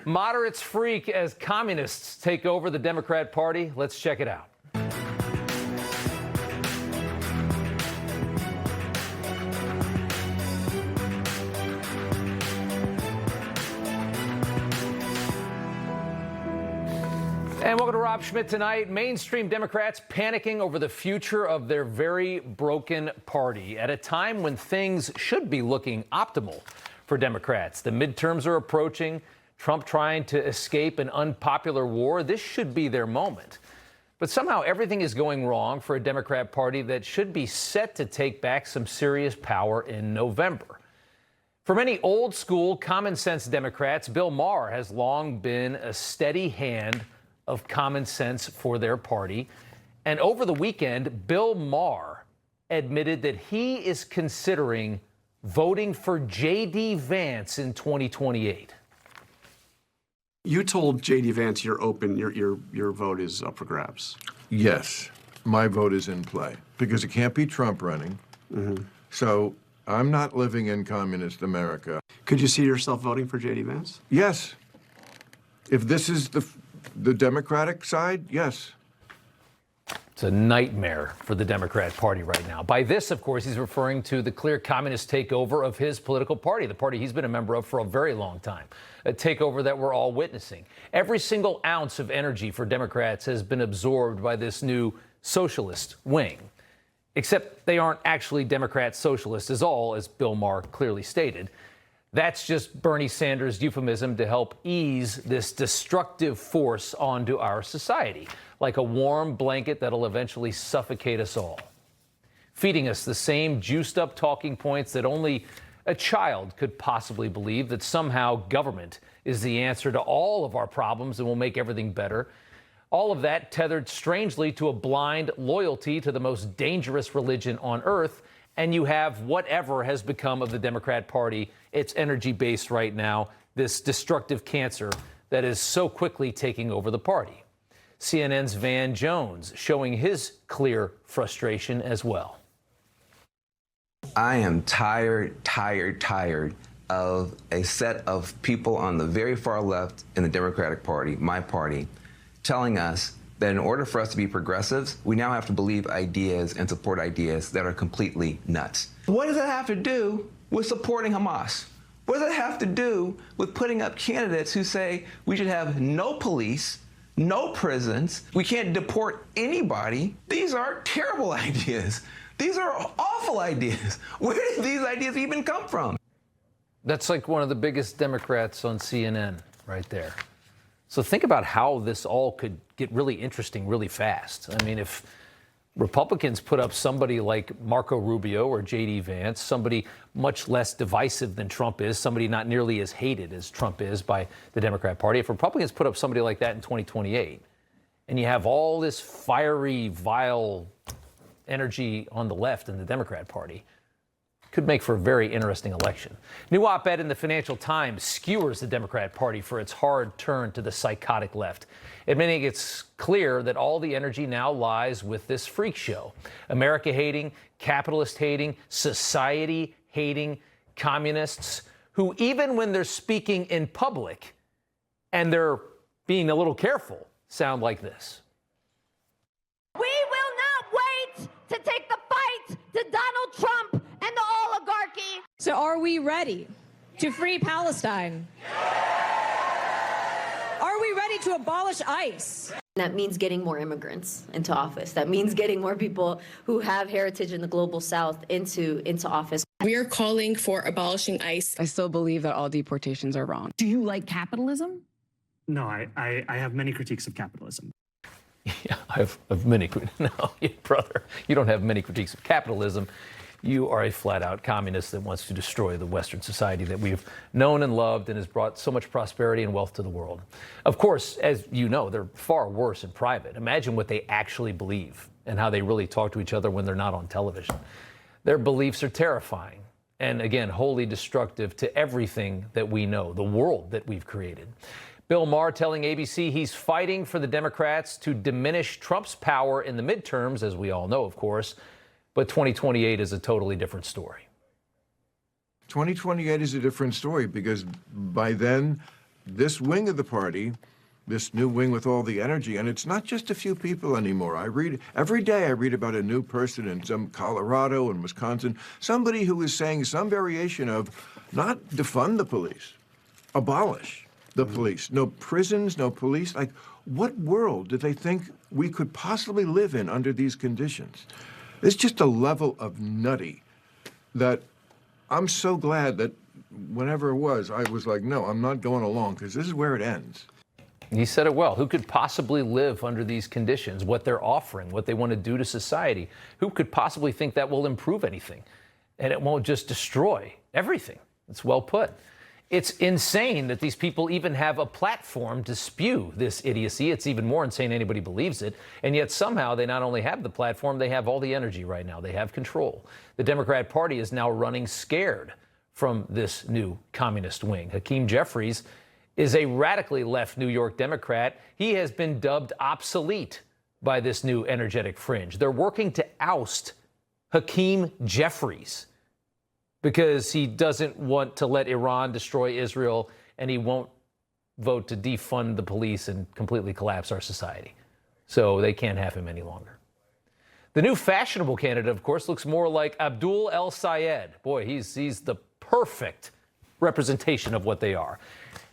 Moderates freak as communists take over the Democrat Party. Let's check it out. And welcome to Rob Schmitt Tonight. Mainstream Democrats panicking over the future of their very broken party at a time when things should be looking optimal for Democrats. The midterms are approaching. Trump trying to escape an unpopular war. This should be their moment. But somehow everything is going wrong for a Democrat Party that should be set to take back some serious power in November. For many old school, common sense Democrats, Bill Maher has long been a steady hand of common sense for their party. And over the weekend, Bill Maher admitted that he is considering voting for J.D. Vance in 2028. You told J.D. Vance you're open, your vote is up for grabs. Yes, my vote is in play because it can't be Trump running. So I'm not living in communist America. Could you see yourself voting for J.D. Vance? Yes. If this is the Democratic side, yes. It's a nightmare for the Democrat Party right now. By this, of course, he's referring to the clear communist takeover of his political party, the party he's been a member of for a very long time, a takeover that we're all witnessing. Every single ounce of energy for Democrats has been absorbed by this new socialist wing. Except they aren't actually Democrat socialists at all, as Bill Maher clearly stated. That's just Bernie Sanders' euphemism to help ease this destructive force onto our society, like a warm blanket that'll eventually suffocate us all, feeding us the same juiced-up talking points that only a child could possibly believe, that somehow government is the answer to all of our problems and will make everything better. All of that tethered strangely to a blind loyalty to the most dangerous religion on earth. And you have whatever has become of the Democrat Party, its energy base right now, this destructive cancer that is so quickly taking over the party. CNN's Van Jones showing his clear frustration as well. I am tired of a set of people on the very far left in the Democratic Party, my party, telling us that in order for us to be progressives, we now have to believe ideas and support ideas that are completely nuts. What does that have to do with supporting Hamas? What does that have to do with putting up candidates who say we should have no police, no prisons, we can't deport anybody? These are terrible ideas. These are awful ideas. Where did these ideas even come from? That's like one of the biggest Democrats on CNN right there. So think about how this all could get really interesting really fast. I mean, if Republicans put up somebody like Marco Rubio or J.D. Vance, somebody much less divisive than Trump is, somebody not nearly as hated as Trump is by the Democrat Party, if Republicans put up somebody like that in 2028, and you have all this fiery, vile energy on the left in the Democrat Party, could make for a very interesting election. New op-ed in the Financial Times skewers the Democrat Party for its hard turn to the psychotic left, admitting it's clear that all the energy now lies with this freak show. America-hating, capitalist-hating, society-hating communists who, even when they're speaking in public and they're being a little careful, sound like this. We will not wait to take the fight to Donald Trump and the oligarchy. So are we ready to free Palestine? Are we ready to abolish ICE? That means getting more immigrants into office. That means getting more people who have heritage in the global south into office. We are calling for abolishing ICE. I still believe that all deportations are wrong. Do you like capitalism? No, I have many critiques of capitalism. Yeah, I have many. No, brother, you don't have many critiques of capitalism. You are a flat-out communist that wants to destroy the Western society that we've known and loved and has brought so much prosperity and wealth to the world. Of course, as you know, they're far worse in private. Imagine what they actually believe and how they really talk to each other when they're not on television. Their beliefs are terrifying and, again, wholly destructive to everything that we know, the world that we've created. Bill Maher telling ABC he's fighting for the Democrats to diminish Trump's power in the midterms, as we all know, of course. But 2028 is a totally different story. 2028 is a different story because by then, this wing of the party, this new wing with all the energy, and it's not just a few people anymore. Every day I read about a new person in some Colorado and Wisconsin, somebody who is saying some variation of not defund the police, abolish the police. No prisons, no police. Like, what world do they think we could possibly live in under these conditions? It's just a level of nutty that I'm so glad that whenever it was, I was like, no, I'm not going along, because this is where it ends. He said it well. Who could possibly live under these conditions, what they're offering, what they want to do to society? Who could possibly think that will improve anything? And it won't just destroy everything. It's well put. It's insane that these people even have a platform to spew this idiocy. It's even more insane anybody believes it. And yet somehow they not only have the platform, they have all the energy right now. They have control. The Democrat Party is now running scared from this new communist wing. Hakeem Jeffries is a radically left New York Democrat. He has been dubbed obsolete by this new energetic fringe. They're working to oust Hakeem Jeffries because he doesn't want to let Iran destroy Israel, and he won't vote to defund the police and completely collapse our society. So they can't have him any longer. The new fashionable candidate, of course, looks more like Abdul El Sayed. Boy, he's the perfect representation of what they are.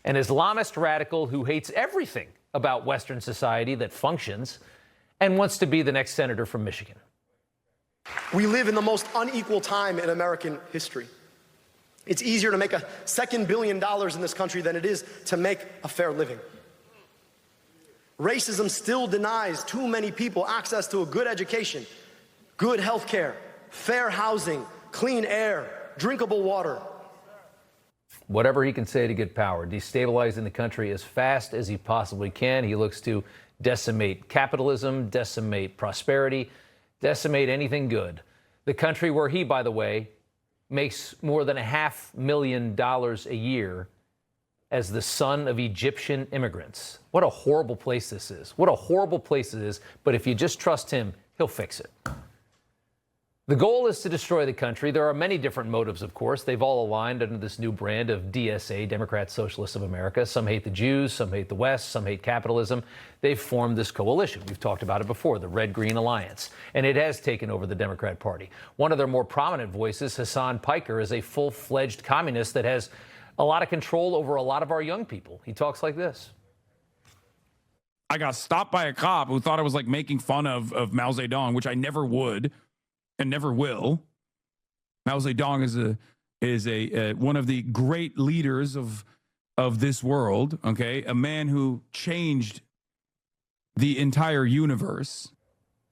An Islamist radical who hates everything about Western society that functions and wants to be the next senator from Michigan. We live in the most unequal time in American history. It's easier to make a $2 billion in this country than it is to make a fair living. Racism still denies too many people access to a good education, good health care, fair housing, clean air, drinkable water. Whatever he can say to get power, destabilizing the country as fast as he possibly can. He looks to decimate capitalism, decimate prosperity, decimate anything good. The country where he, by the way, makes more than $500,000 a year as the son of Egyptian immigrants. What a horrible place this is. What a horrible place it is. But if you just trust him, he'll fix it. The goal is to destroy the country. There are many different motives, of course. They've all aligned under this new brand of DSA, Democrat Socialists of America. Some hate the Jews, some hate the West, some hate capitalism. They've formed this coalition. We've talked about it before, the Red-Green Alliance. And it has taken over the Democrat Party. One of their more prominent voices, Hassan Piker, is a full-fledged communist that has a lot of control over a lot of our young people. He talks like this. I got stopped by a cop who thought I was like making fun of Mao Zedong, which I never would. And never will. Mao Zedong is a one of the great leaders of this world. Okay, a man who changed the entire universe.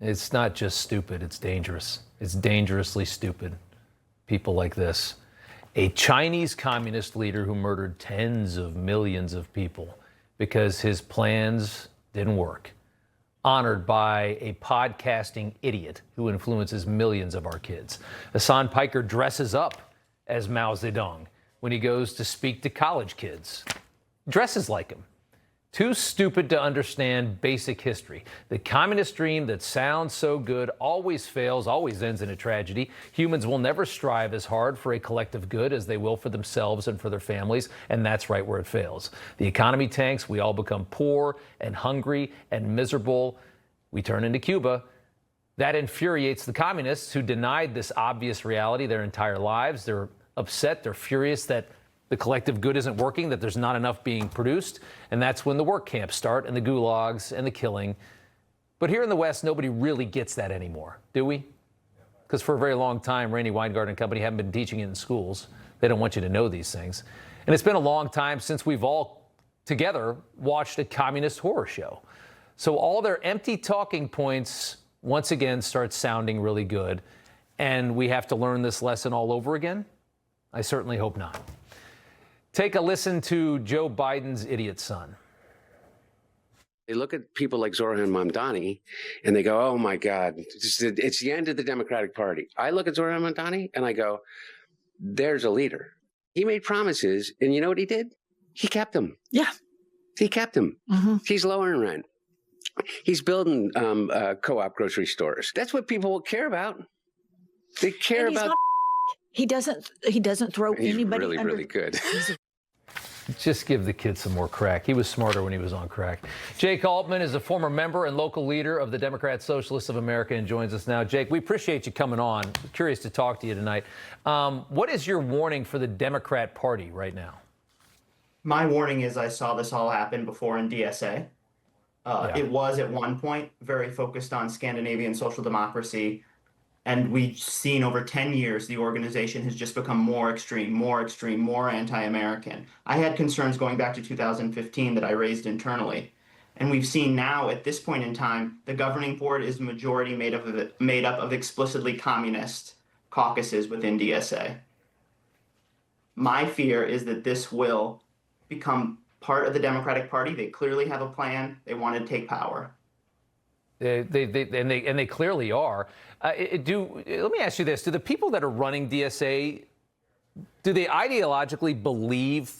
It's not just stupid; it's dangerous. It's dangerously stupid. People like this, a Chinese communist leader who murdered tens of millions of people because his plans didn't work. Honored by a podcasting idiot who influences millions of our kids. Hassan Piker dresses up as Mao Zedong when he goes to speak to college kids. Dresses like him. Too stupid to understand basic history. The communist dream that sounds so good always fails, always ends in a tragedy. Humans will never strive as hard for a collective good as they will for themselves and for their families, and that's right where it fails. The economy tanks, we all become poor and hungry and miserable. We turn into Cuba. That infuriates the communists who denied this obvious reality their entire lives. They're upset, they're furious that the collective good isn't working, that there's not enough being produced, and that's when the work camps start and the gulags and the killing. But here in the West, nobody really gets that anymore, do we? Because for a very long time, Rainey Weingarten and company haven't been teaching it in schools. They don't want you to know these things. And it's been a long time since we've all together watched a communist horror show. So all their empty talking points once again start sounding really good. And we have to learn this lesson all over again? I certainly hope not. Take a listen to Joe Biden's idiot son. They look at people like Zoran Mamdani and they go, oh, my God, it's the end of the Democratic Party. I look at Zoran Mamdani and I go, there's a leader. He made promises, and you know what he did? He kept them. Yeah. He kept them. Mm-hmm. He's lowering rent. He's building co-op grocery stores. That's what people will care about. They care about... He doesn't throw anybody really, under. Really good. Just give the kid some more crack. He was smarter when he was on crack. Jake Altman is a former member and local leader of the Democrat Socialists of America and joins us now. Jake, we appreciate you coming on. Curious to talk to you tonight. What is your warning for the Democrat Party right now? My warning is I saw this all happen before in DSA. It was at one point very focused on Scandinavian social democracy. And we've seen over 10 years, the organization has just become more extreme, more anti-American. I had concerns going back to 2015 that I raised internally. And we've seen now, at this point in time, the governing board is majority made up of explicitly communist caucuses within DSA. My fear is that this will become part of the Democratic Party. They clearly have a plan. They want to take power. They clearly are. Let me ask you this: do the people that are running DSA, do they ideologically believe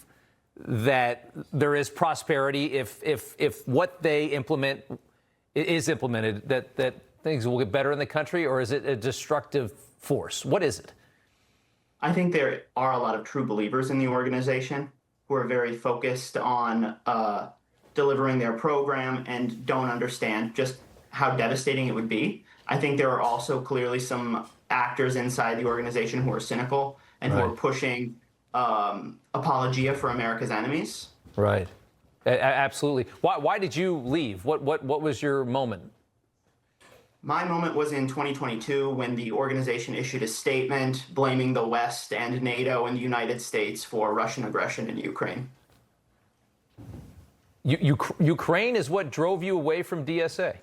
that there is prosperity if what they implement is implemented, that things will get better in the country, or is it a destructive force? What is it? I think there are a lot of true believers in the organization who are very focused on delivering their program and don't understand just how devastating it would be. I think there are also clearly some actors inside the organization who are cynical and who are pushing apologia for America's enemies. Right. Absolutely. Why did you leave? What was your moment? My moment was in 2022 when the organization issued a statement blaming the West and NATO and the United States for Russian aggression in Ukraine. Ukraine is what drove you away from DSA?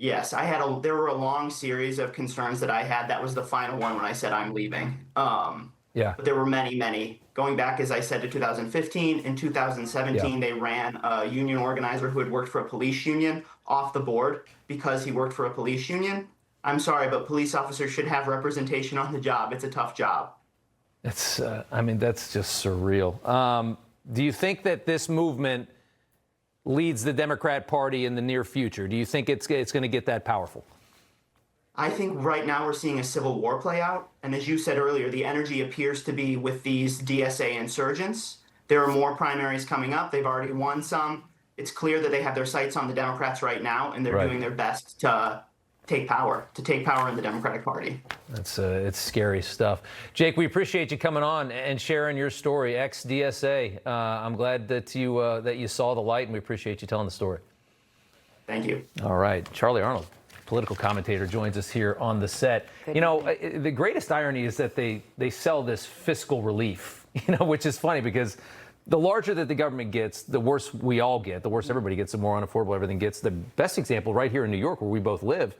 Yes, there were a long series of concerns that I had. That was the final one when I said I'm leaving. But there were many. Going back, as I said, to 2015. In 2017, they ran a union organizer who had worked for a police union off the board because he worked for a police union. I'm sorry, but police officers should have representation on the job. It's a tough job. That's just surreal. Do you think that this movement leads the Democrat Party in the near future? Do you think it's going to get that powerful? I think right now we're seeing a civil war play out. And as you said earlier, the energy appears to be with these DSA insurgents. There are more primaries coming up. They've already won some. It's clear that they have their sights on the Democrats right now, and they're doing their best to take power in the Democratic Party. It's scary stuff. Jake, we appreciate you coming on and sharing your story, ex-DSA. I'm glad that you saw the light, and we appreciate you telling the story. Thank you. All right. Charly Arnolt, political commentator, joins us here on the set. The greatest irony is that they sell this fiscal relief, which is funny because the larger that the government gets, the worse we all get, the worse everybody gets, the more unaffordable everything gets. The best example right here in New York, where we both live,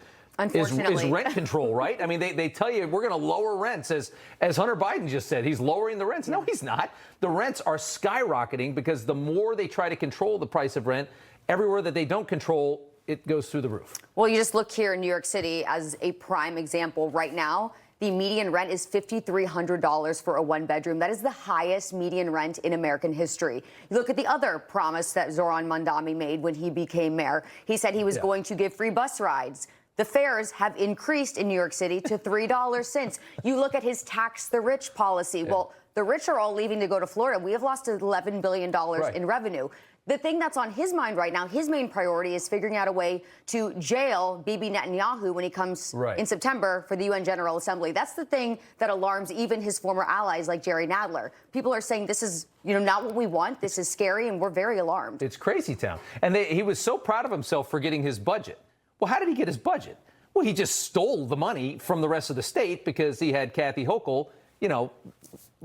is rent control, right? I mean, they tell you we're going to lower rents, as Hunter Biden just said. He's lowering the rents. No, he's not. The rents are skyrocketing because the more they try to control the price of rent, everywhere that they don't control, it goes through the roof. Well, you just look here in New York City as a prime example. Right now, the median rent is $5,300 for a one-bedroom. That is the highest median rent in American history. You look at the other promise that Zohran Mamdani made when he became mayor. He said he was going to give free bus rides. The fares have increased in New York City to $3 since. You look at his tax the rich policy. Well, the rich are all leaving to go to Florida. We have lost $11 billion in revenue. The thing that's on his mind right now, his main priority is figuring out a way to jail Bibi Netanyahu when he comes in September for the UN General Assembly. That's the thing that alarms even his former allies like Jerry Nadler. People are saying this is, not what we want. This is scary, and we're very alarmed. It's crazy town. And he was so proud of himself for getting his budget. Well, how did he get his budget? Well, he just stole the money from the rest of the state because he had Kathy Hochul,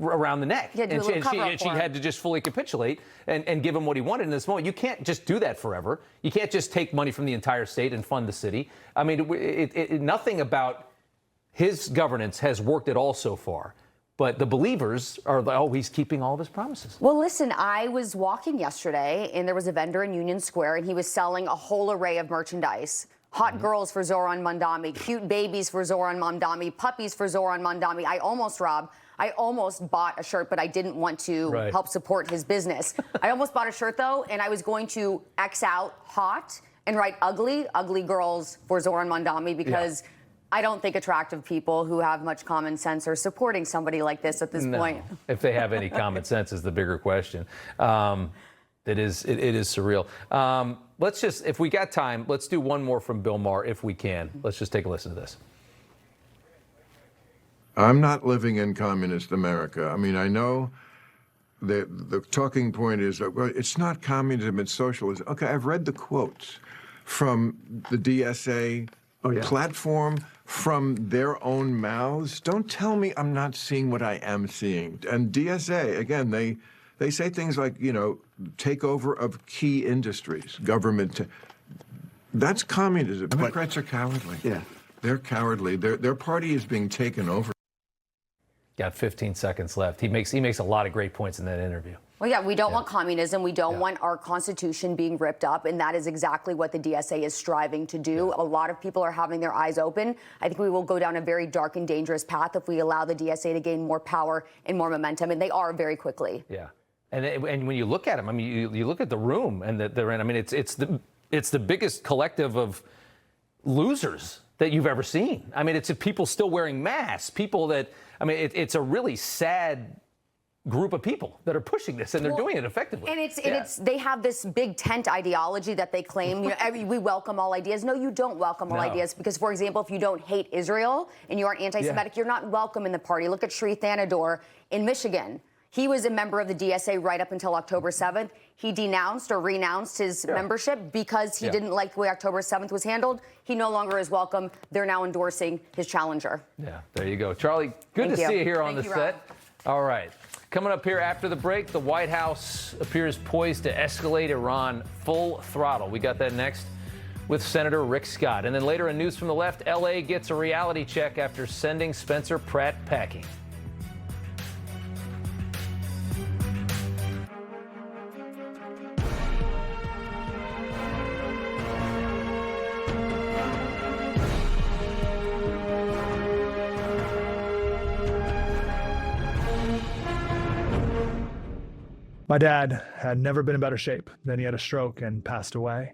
around the neck. Yeah, and she had to just fully capitulate and give him what he wanted in this moment. You can't just do that forever. You can't just take money from the entire state and fund the city. I mean, nothing about his governance has worked at all so far. But the believers are like, oh, he's keeping all of his promises. Well, listen, I was walking yesterday, and there was a vendor in Union Square, and he was selling a whole array of merchandise. Hot girls for Zohran Mamdani, cute babies for Zohran Mamdani, puppies for Zohran Mamdani. I almost bought a shirt, but I didn't want to help support his business. I almost bought a shirt, though, and I was going to X out hot and write ugly girls for Zohran Mamdani because I don't think attractive people who have much common sense are supporting somebody like this at this point. If they have any common sense is the bigger question. It is surreal. Let's just, if we got time, let's do one more from Bill Maher if we can. Let's just take a listen to this. I'm not living in communist America. I mean, I know the talking point is that, well, it's not communism, it's socialism. Okay, I've read the quotes from the DSA platform, from their own mouths. Don't tell me I'm not seeing what I am seeing. And DSA, again, they say things like, you know, takeover of key industries, government. That's communism. Democrats are cowardly. Yeah. They're cowardly. Their party is being taken over. Got 15 seconds left. He makes a lot of great points in that interview. Well, yeah, we don't want communism. We don't want our Constitution being ripped up. And that is exactly what the DSA is striving to do. A lot of people are having their eyes open. I think we will go down a very dark and dangerous path if we allow the DSA to gain more power and more momentum. And they are very quickly. Yeah. And when you look at them, I mean, you look at the room and that they're in. I mean, it's the biggest collective of losers that you've ever seen. I mean, it's people still wearing masks, people that, I mean, it's a really sad group of people that are pushing this, and they're doing it effectively. And they have this big tent ideology that they claim, you know, we welcome all ideas. No, you don't welcome all ideas, because, for example, if you don't hate Israel and you aren't anti-Semitic, you're not welcome in the party. Look at Sri Thanador in Michigan. He was a member of the DSA right up until October 7th. He denounced or renounced his membership because he didn't like the way October 7th was handled. He no longer is welcome. They're now endorsing his challenger. Yeah, there you go. Charlie, good to see you here on the set. All right. Coming up here after the break, the White House appears poised to escalate Iran full throttle. We got that next with Senator Rick Scott. And then later in News from the Left, L.A. gets a reality check after sending Spencer Pratt packing. My dad had never been in better shape. Then he had a stroke and passed away.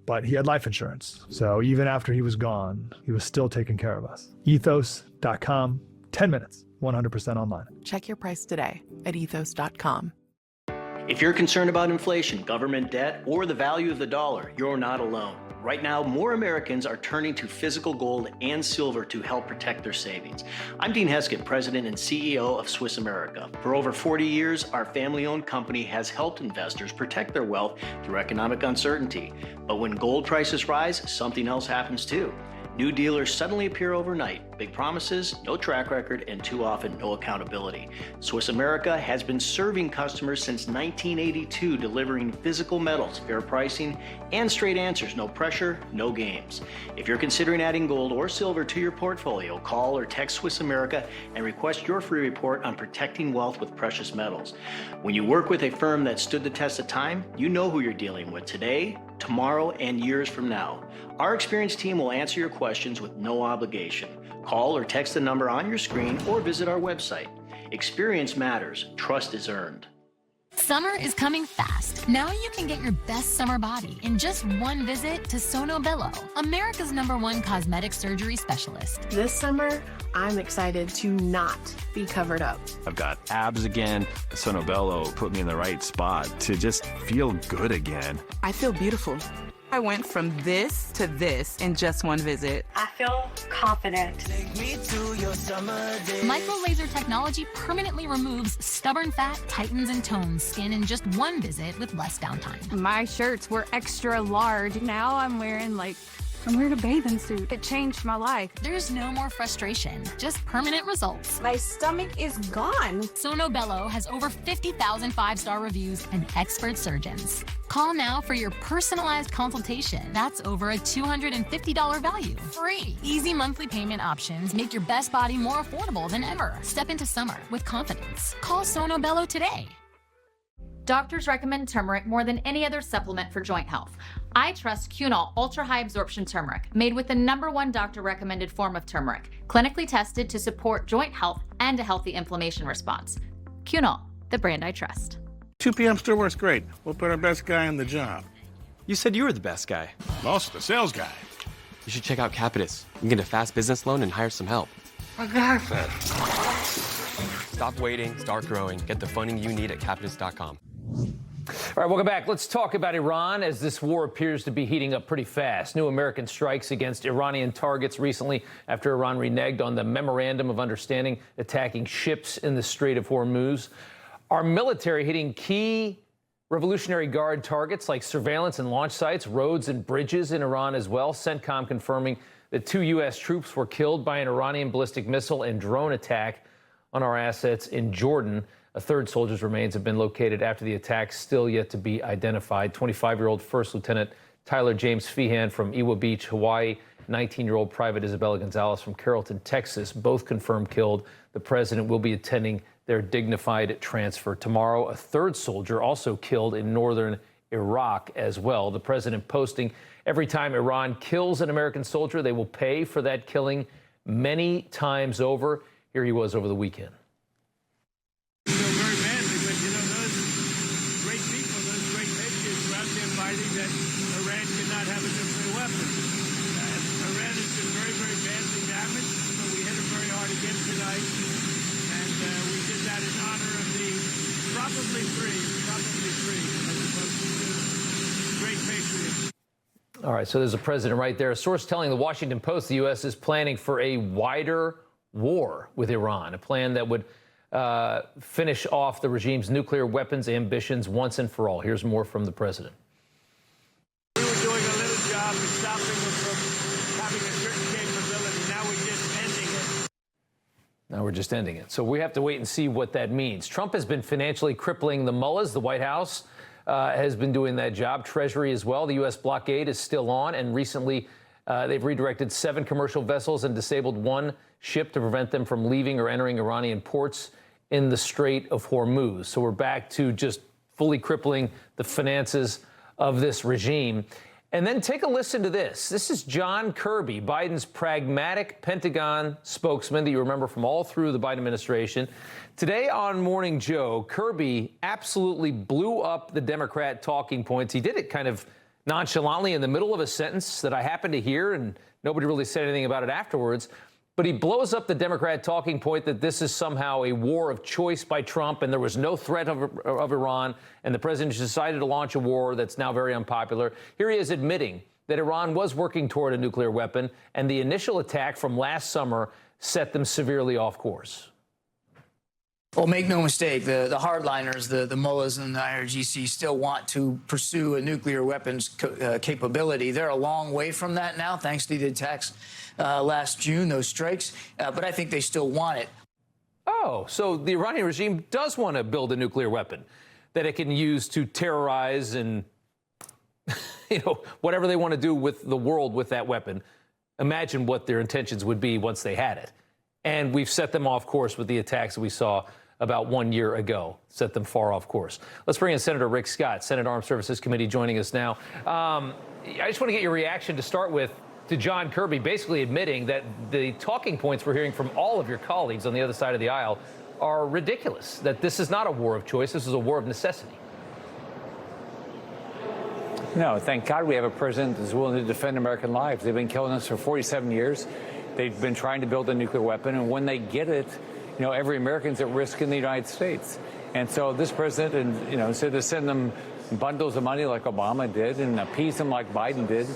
But he had life insurance. So even after he was gone, he was still taking care of us. Ethos.com, 10 minutes, 100% online. Check your price today at ethos.com. If you're concerned about inflation, government debt, or the value of the dollar, you're not alone. Right now, more Americans are turning to physical gold and silver to help protect their savings. I'm Dean Heskett, President and CEO of Swiss America. For over 40 years, our family-owned company has helped investors protect their wealth through economic uncertainty. But when gold prices rise, something else happens too. New dealers suddenly appear overnight. Big promises, no track record, and too often no accountability. Swiss America has been serving customers since 1982, delivering physical metals, fair pricing, and straight answers. No pressure, no games. If you're considering adding gold or silver to your portfolio, call or text Swiss America and request your free report on protecting wealth with precious metals. When you work with a firm that stood the test of time, you know who you're dealing with today, tomorrow, and years from now. Our experienced team will answer your questions with no obligation. Call or text the number on your screen or visit our website. Experience matters. Trust is earned. Summer is coming fast. Now you can get your best summer body in just one visit to Sono Bello, America's #1 cosmetic surgery specialist. This summer, I'm excited to not be covered up. I've got abs again. Sono Bello put me in the right spot to just feel good again. I feel beautiful. I went from this to this in just one visit. I feel confident. Micro laser technology permanently removes stubborn fat, tightens and tones skin in just one visit with less downtime. My shirts were extra large. Now I'm wearing a bathing suit. It changed my life. There's no more frustration, just permanent results. My stomach is gone. Sono Bello has over 50,000 5-star reviews and expert surgeons. Call now for your personalized consultation. That's over a $250 value. Free. Easy monthly payment options make your best body more affordable than ever. Step into summer with confidence. Call Sono Bello today. Doctors recommend turmeric more than any other supplement for joint health. I trust Cunol Ultra High Absorption Turmeric, made with the #1 doctor recommended form of turmeric, clinically tested to support joint health and a healthy inflammation response. Cunol, the brand I trust. 2 p.m. still works great. We'll put our best guy on the job. You said you were the best guy. Also the sales guy. You should check out Capitus. You can get a fast business loan and hire some help. Stop waiting, start growing. Get the funding you need at Capitus.com. All right, welcome back. Let's talk about Iran as this war appears to be heating up pretty fast. New American strikes against Iranian targets recently after Iran reneged on the Memorandum of Understanding attacking ships in the Strait of Hormuz. Our military hitting key Revolutionary Guard targets like surveillance and launch sites, roads and bridges in Iran as well. CENTCOM confirming that 2 U.S. troops were killed by an Iranian ballistic missile and drone attack on our assets in Jordan. A third soldier's remains have been located after the attack, still yet to be identified. 25-year-old First Lieutenant Tyler James Feehan from Iwa Beach, Hawaii. 19-year-old Private Isabella Gonzalez from Carrollton, Texas, both confirmed killed. The president will be attending their dignified transfer tomorrow. A third soldier also killed in northern Iraq as well. The president posting, every time Iran kills an American soldier, they will pay for that killing many times over. Here he was over the weekend. All right, so there's a president right there. A source telling the Washington Post the U.S. is planning for a wider war with Iran, a plan that would finish off the regime's nuclear weapons ambitions once and for all. Here's more from the president. We were doing a little job of stopping them from having a certain capability. Now we're just ending it. Now we're just ending it. So we have to wait and see what that means. Trump has been financially crippling the mullahs. The White House has been doing that job. Treasury as well. The U.S. blockade is still on. And recently, they've redirected 7 commercial vessels and disabled 1 ship to prevent them from leaving or entering Iranian ports in the Strait of Hormuz. So we're back to just fully crippling the finances of this regime. And then take a listen to this. This is John Kirby, Biden's pragmatic Pentagon spokesman that you remember from all through the Biden administration. Today on Morning Joe, Kirby absolutely blew up the Democrat talking points. He did it kind of nonchalantly in the middle of a sentence that I happened to hear, and nobody really said anything about it afterwards. But he blows up the Democrat talking point that this is somehow a war of choice by Trump and there was no threat of Iran, and the president decided to launch a war that's now very unpopular. Here he is admitting that Iran was working toward a nuclear weapon, and the initial attack from last summer set them severely off course. Well, make no mistake, the hardliners, the mullahs and the IRGC still want to pursue a nuclear weapons capability. They're a long way from that now, thanks to the attacks last June, those strikes. But I think they still want it. Oh, so the Iranian regime does want to build a nuclear weapon that it can use to terrorize and, whatever they want to do with the world with that weapon. Imagine what their intentions would be once they had it. And we've set them off course with the attacks that we saw about 1 year ago, set them far off course. Let's bring in Senator Rick Scott, Senate Armed Services Committee, joining us now. I just want to get your reaction to start with to John Kirby basically admitting that the talking points we're hearing from all of your colleagues on the other side of the aisle are ridiculous, that this is not a war of choice, this is a war of necessity. No, thank God we have a president that's willing to defend American lives. They've been killing us for 47 years. They've been trying to build a nuclear weapon, and when they get it, every American's at risk in the United States. And so this president, instead of sending them bundles of money like Obama did and appease them like Biden did,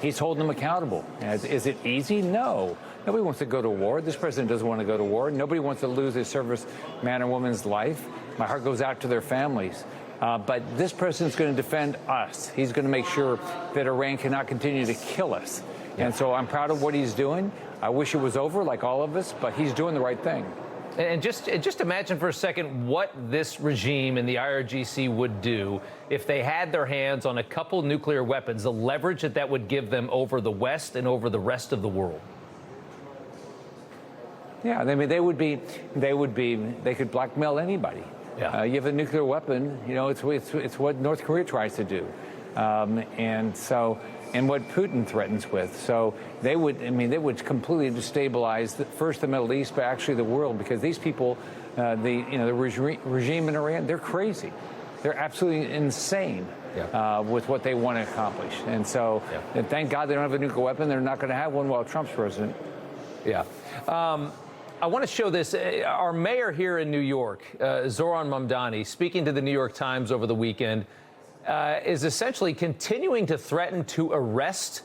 he's holding them accountable. Is it easy? No. Nobody wants to go to war. This president doesn't want to go to war. Nobody wants to lose a service man or woman's life. My heart goes out to their families. But this president's going to defend us. He's going to make sure that Iran cannot continue to kill us. And so I'm proud of what he's doing. I wish it was over, like all of us, but he's doing the right thing. And just imagine for a second what this regime and the IRGC would do if they had their hands on a couple nuclear weapons, the leverage that would give them over the West and over the rest of the world. Yeah, I mean, they could blackmail anybody. Yeah. You have a nuclear weapon, it's what North Korea tries to do. And what Putin threatens with. So they would completely destabilize first the Middle East, but actually the world, because these people, the regime in Iran, they're crazy. They're absolutely insane. with what they want to accomplish. And so, and thank God they don't have a nuclear weapon. They're not going to have one while Trump's president. Yeah. I want to show this. Our mayor here in New York, Zohran Mamdani, speaking to the New York Times over the weekend, is essentially continuing to threaten to arrest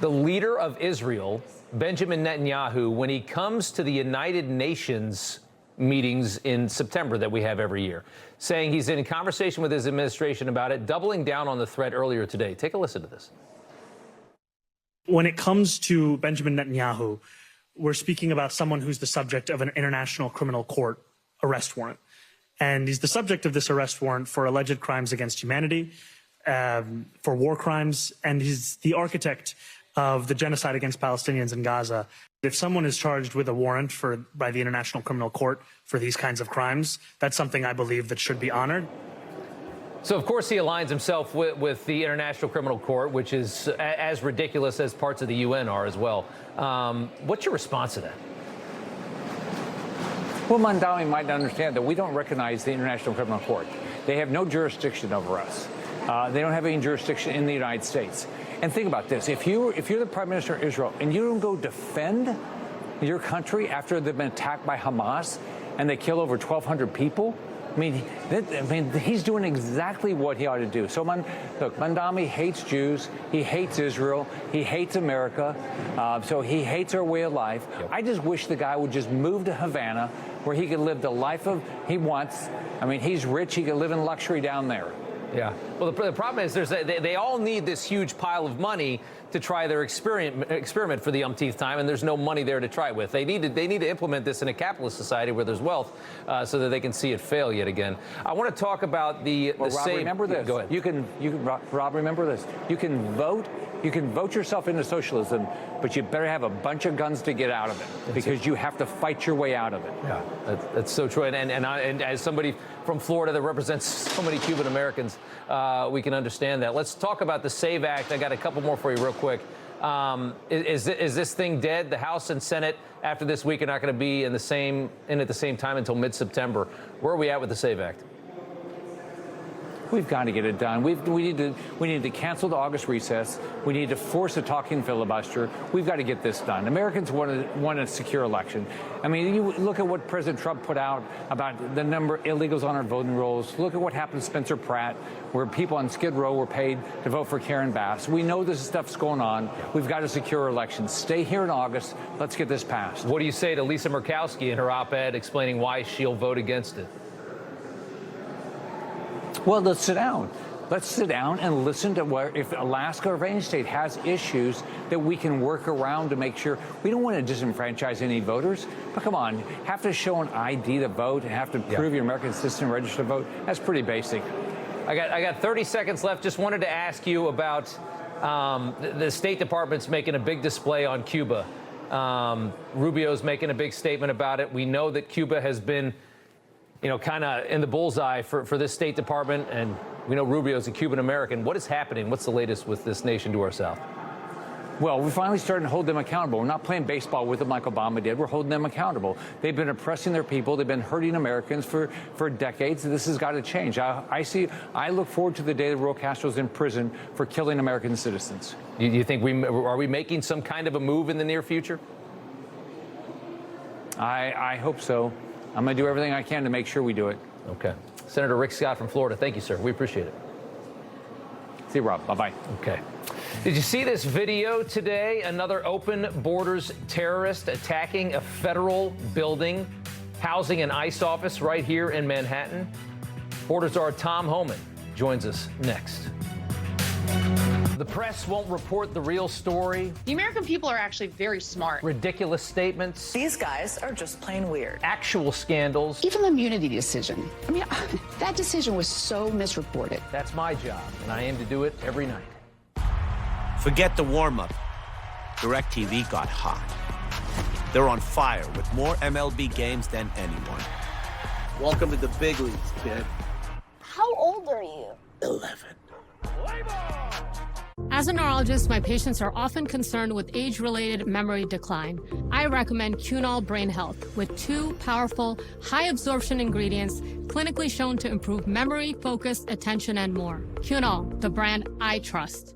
the leader of Israel, Benjamin Netanyahu, when he comes to the United Nations meetings in September that we have every year, saying he's in conversation with his administration about it, doubling down on the threat earlier today. Take a listen to this. When it comes to Benjamin Netanyahu, we're speaking about someone who's the subject of an international criminal court arrest warrant. And he's the subject of this arrest warrant for alleged crimes against humanity, for war crimes, and he's the architect of the genocide against Palestinians in Gaza. If someone is charged with a warrant by the International Criminal Court for these kinds of crimes, that's something I believe that should be honored. So, of course, he aligns himself with the International Criminal Court, which is as ridiculous as parts of the UN are as well. What's your response to that? Well, Mamdani might not understand that we don't recognize the International Criminal Court. They have no jurisdiction over us. They don't have any jurisdiction in the United States. And think about this. If you're the Prime Minister of Israel and you don't go defend your country after they've been attacked by Hamas and they kill over 1,200 people, I mean, he's doing exactly what he ought to do. So, look, Mamdani hates Jews. He hates Israel. He hates America. So he hates our way of life. I just wish the guy would just move to Havana where he could live the life he wants. I mean, he's rich. He could live in luxury down there. Yeah. Well, the problem is they all need this huge pile of money to try their experiment for the umpteenth time, and there's no money there to try it with. They need to implement this in a capitalist society where there's wealth, so that they can see it fail yet again. I want to talk about the Rob, remember this. Go ahead. Rob, remember this. You can vote yourself into socialism, but you better have a bunch of guns to get out of it, because you have to fight your way out of it. Yeah, that's so true. And as somebody from Florida that represents so many Cuban Americans, we can understand that. Let's talk about the SAVE Act. I got a couple more for you real quick. Is this thing dead? The House and Senate after this week are not going to be at the same time until mid-September. Where are we at with the SAVE Act? We've got to get it done. We need to cancel the August recess. We need to force a talking filibuster. We've got to get this done. Americans want a secure election. I mean, you look at what President Trump put out about the number of illegals on our voting rolls. Look at what happened to Spencer Pratt, where people on Skid Row were paid to vote for Karen Bass. We know this stuff's going on. We've got to secure elections. Stay here in August. Let's get this passed. What do you say to Lisa Murkowski in her op-ed explaining why she'll vote against it? Well, let's sit down. Let's sit down and listen to if Alaska or any state has issues that we can work around to make sure. We don't want to disenfranchise any voters. But come on, have to show an ID to vote and have to prove you're American citizen and register to vote. That's pretty basic. I got 30 seconds left. Just wanted to ask you about the State Department's making a big display on Cuba. Rubio's making a big statement about it. We know that Cuba has been, kind of in the bullseye for this State Department, and we know Rubio's a Cuban American. What is happening? What's the latest with this nation to our south? Well, we're finally starting to hold them accountable. We're not playing baseball with them like Obama did. We're holding them accountable. They've been oppressing their people. They've been hurting Americans for decades. This has got to change. I look forward to the day that Raul Castro's in prison for killing American citizens. You think are we making some kind of a move in the near future? I hope so. I'm going to do everything I can to make sure we do it. Okay. Senator Rick Scott from Florida, thank you, sir. We appreciate it. See you, Rob. Bye-bye. Okay. Did you see this video today? Another open borders terrorist attacking a federal building housing an ICE office right here in Manhattan. Borders czar Tom Homan joins us next. The press won't report the real story. The American people are actually very smart. Ridiculous statements. These guys are just plain weird. Actual scandals. Even the immunity decision. I mean, that decision was so misreported. That's my job, and I aim to do it every night. Forget the warm-up. DirecTV got hot. They're on fire with more MLB games than anyone. Welcome to the big leagues, kid. How old are you? 11. As As a neurologist, my patients are often concerned with age-related memory decline. I recommend Cunol Brain Health with 2 powerful, high-absorption ingredients clinically shown to improve memory, focus, attention, and more. Cunol, the brand I trust.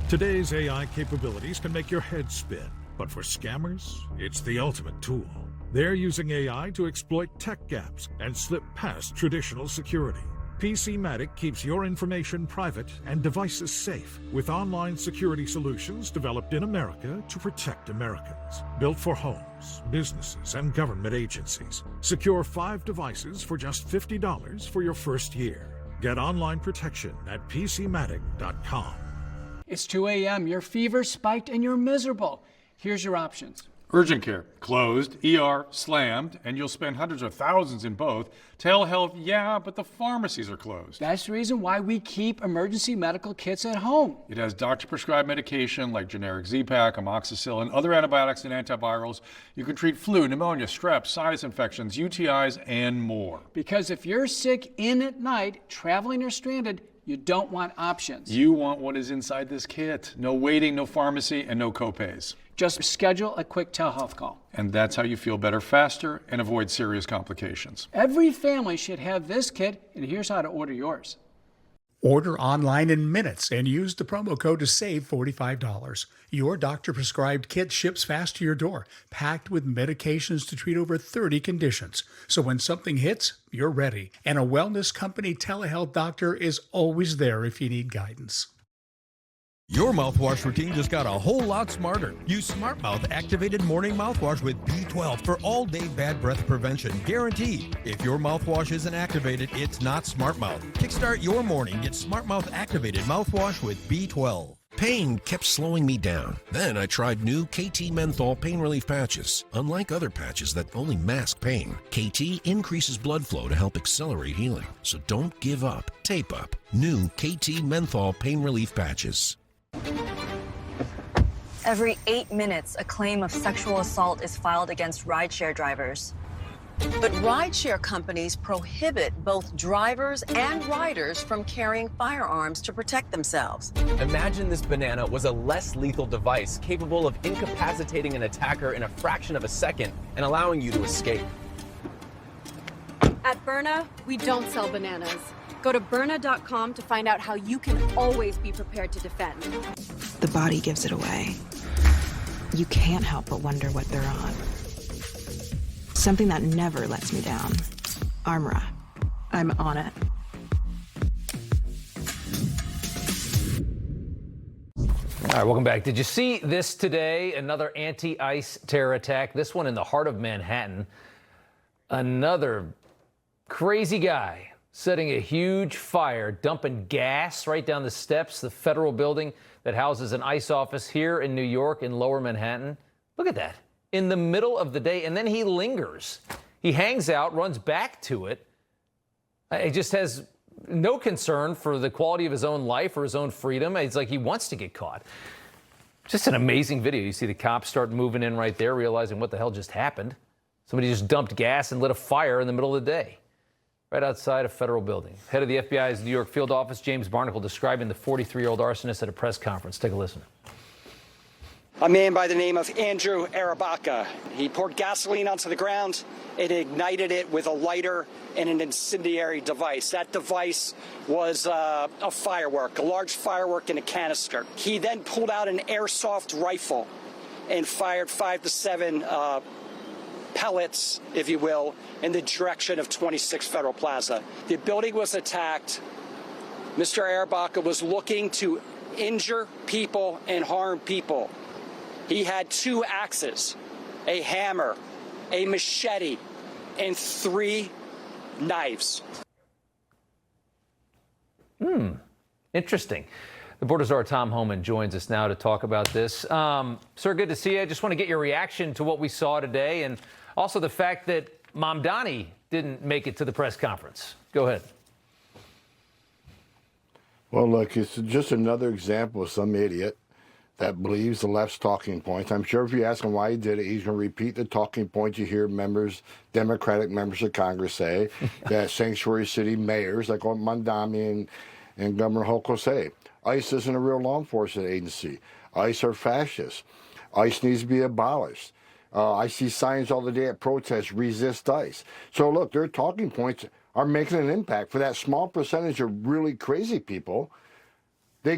Today's AI capabilities can make your head spin, but for scammers, it's the ultimate tool. They're using AI to exploit tech gaps and slip past traditional security. PCmatic keeps your information private and devices safe with online security solutions developed in America to protect Americans. Built for homes, businesses, and government agencies. Secure 5 devices for just $50 for your first year. Get online protection at PCmatic.com. It's 2 a.m., your fever spiked and you're miserable. Here's your options. Urgent care, closed. ER, slammed, and you'll spend hundreds of thousands in both. Telehealth, yeah, but the pharmacies are closed. That's the reason why we keep emergency medical kits at home. It has doctor-prescribed medication like generic Z-Pak, amoxicillin, other antibiotics and antivirals. You can treat flu, pneumonia, strep, sinus infections, UTIs, and more. Because if you're sick in at night, traveling or stranded, you don't want options. You want what is inside this kit. No waiting, no pharmacy, and no copays. Just schedule a quick telehealth call. And that's how you feel better faster and avoid serious complications. Every family should have this kit, and here's how to order yours. Order online in minutes and use the promo code to save $45. Your doctor-prescribed kit ships fast to your door, packed with medications to treat over 30 conditions. So when something hits, you're ready. And a wellness company telehealth doctor is always there if you need guidance. Your mouthwash routine just got a whole lot smarter. Use Smart Mouth Activated Morning Mouthwash with B12 for all-day bad breath prevention, guaranteed. If your mouthwash isn't activated, it's not Smart Mouth. Kickstart your morning. Get Smart Mouth Activated Mouthwash with B12. Pain kept slowing me down. Then I tried new KT Menthol Pain Relief Patches. Unlike other patches that only mask pain, KT increases blood flow to help accelerate healing. So don't give up. Tape up. New KT Menthol Pain Relief Patches. Every 8 minutes, a claim of sexual assault is filed against rideshare drivers. But rideshare companies prohibit both drivers and riders from carrying firearms to protect themselves. Imagine this banana was a less lethal device capable of incapacitating an attacker in a fraction of a second and allowing you to escape. At Byrna, we don't sell bananas. Go to Byrna.com to find out how you can always be prepared to defend. The body gives it away. You can't help but wonder what they're on. Something that never lets me down. Armra. I'm on it. All right, welcome back. Did you see this today? Another anti-ICE terror attack, this one in the heart of Manhattan. Another crazy guy setting a huge fire, dumping gas right down the steps, the federal building that houses an ICE office here in New York in Lower Manhattan. Look at that. In the middle of the day, and then he lingers. He hangs out, runs back to it. He just has no concern for the quality of his own life or his own freedom. It's like he wants to get caught. Just an amazing video. You see the cops start moving in right there, realizing what the hell just happened. Somebody just dumped gas and lit a fire in the middle of the day, right outside a federal building. Head of the FBI's New York field office, James Barnacle, describing the 43-year-old arsonist at a press conference. Take a listen. A man by the name of Andrew Arabaka. He poured gasoline onto the ground and ignited it with a lighter and an incendiary device. That device was a firework, a large firework in a canister. He then pulled out an airsoft rifle and fired 5 to 7 pellets, if you will, in the direction of 26 Federal Plaza. The building was attacked. Mr. Arabaka was looking to injure people and harm people. He had 2 axes, a hammer, a machete, and 3 knives. Interesting. The border czar Tom Homan joins us now to talk about this. Sir, good to see you. I just want to get your reaction to what we saw today and also the fact that Mamdani didn't make it to the press conference. Go ahead. Well, look, it's just another example of some idiot that believes the left's talking points. I'm sure if you ask him why he did it, he's going to repeat the talking points you hear members, Democratic members of Congress say, that sanctuary city mayors like Mamdani and Governor Hochul say. ICE isn't a real law enforcement agency. ICE are fascists. ICE needs to be abolished. I see signs all the day at protests, resist ICE. So look, their talking points are making an impact. For that small percentage of really crazy people, they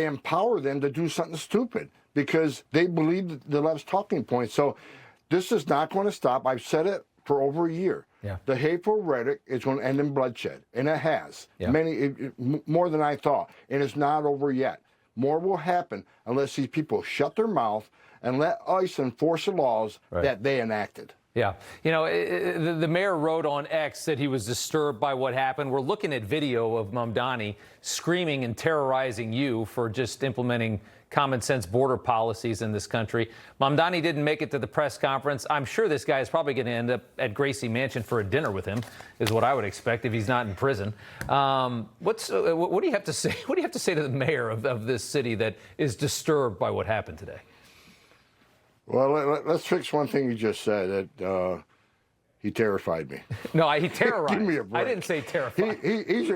empower them to do something stupid because they believe the left's talking points. So this is not going to stop. I've said it for over a year. Yeah. The hateful rhetoric is going to end in bloodshed, and it has. Yeah. More than I thought, and it's not over yet. More will happen unless these people shut their mouth and let ICE enforce the laws that they enacted. Yeah. You know, the mayor wrote on X that he was disturbed by what happened. We're looking at video of Mamdani screaming and terrorizing you for just implementing common sense border policies in this country. Mamdani didn't make it to the press conference. I'm sure this guy is probably going to end up at Gracie Mansion for a dinner with him, is what I would expect if he's not in prison. What do you have to say? What do you have to say to the mayor of this city that is disturbed by what happened today? Well, let's fix one thing you just said. That he terrified me. No, he terrorized. Give me a break. I didn't say terrified. He's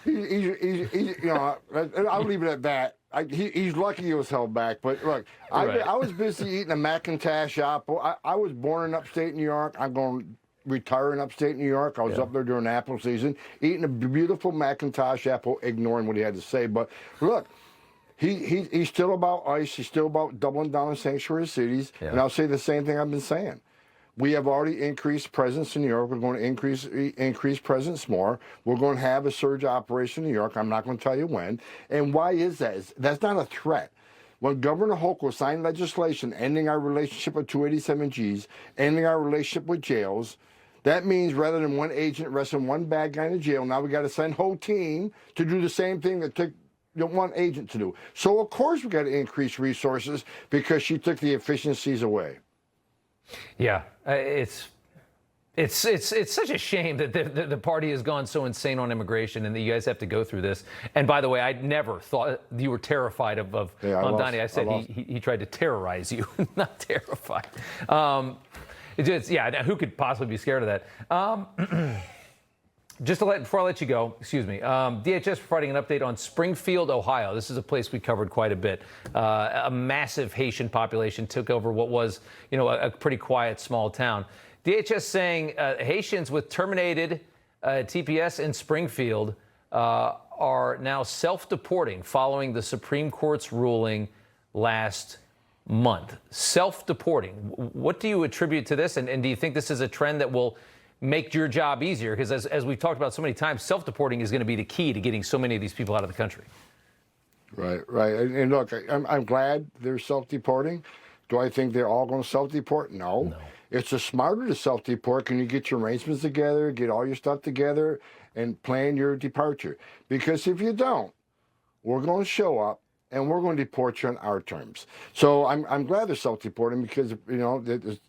you know, I'll leave it at that. He's lucky he was held back. But look, I was busy eating a Macintosh apple. I was born in upstate New York. I'm going to retire in upstate New York. I was up there during apple season, eating a beautiful Macintosh apple, ignoring what he had to say. But look, he's still about ICE. He's still about doubling down on sanctuary cities. Yeah. And I'll say the same thing I've been saying. We have already increased presence in New York. We're going to increase presence more. We're going to have a surge operation in New York. I'm not going to tell you when. And why is that? That's not a threat. When Governor Hochul signed legislation ending our relationship with 287Gs, ending our relationship with jails, that means rather than one agent arresting one bad guy in a jail, now we got to send a whole team to do the same thing that took one agent to do. So of course we got to increase resources because she took the efficiencies away. Yeah, it's such a shame that the party has gone so insane on immigration and that you guys have to go through this. And by the way, I never thought you were terrified of Mamdani. I said he tried to terrorize you, not terrified. Who could possibly be scared of that? Before I let you go, excuse me, DHS providing an update on Springfield, Ohio. This is a place we covered quite a bit. A massive Haitian population took over what was, a pretty quiet small town. DHS saying Haitians with terminated TPS in Springfield are now self-deporting following the Supreme Court's ruling last month. Self-deporting. What do you attribute to this? And do you think this is a trend that will make your job easier? Because as we've talked about so many times, self-deporting is going to be the key to getting so many of these people out of the country. Right. And look, I'm glad they're self-deporting. Do I think they're all going to self-deport? No. It's just smarter to self-deport. Can you get your arrangements together, get all your stuff together, and plan your departure? Because if you don't, we're going to show up and we're going to deport you on our terms. So I'm glad they're self-deporting because, the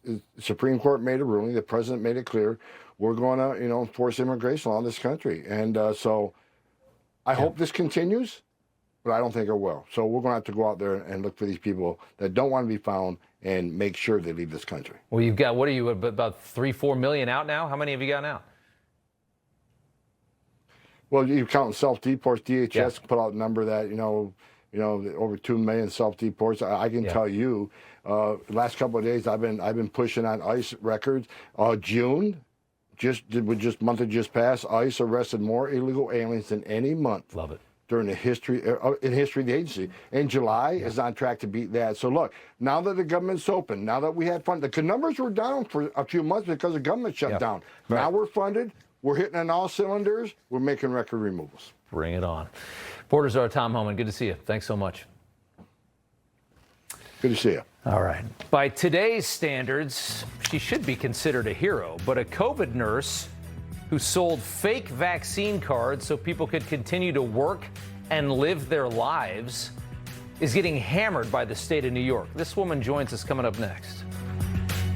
Supreme Court made a ruling, the president made it clear, we're going to, enforce immigration law in this country. And so I hope this continues, but I don't think it will. So we're going to have to go out there and look for these people that don't want to be found and make sure they leave this country. Well, you've got, what are you, about 3-4 million out now? How many have you got out? Well, you count self-deports. DHS put out a number that, over 2 million self-deports. I can tell you, last couple of days I've been pushing on ICE records. June, month that just passed, ICE arrested more illegal aliens than any month. Love it. During the history of the agency. And July is on track to beat that. So look, now that the government's open, now that we had fun, the numbers were down for a few months because the government shut down. Right. Now we're funded. We're hitting on all cylinders. We're making record removals. Bring it on. Border Czar Tom Homan, good to see you. Thanks so much. Good to see you. All right. By today's standards, she should be considered a hero, but a COVID nurse who sold fake vaccine cards so people could continue to work and live their lives is getting hammered by the state of New York. This woman joins us coming up next.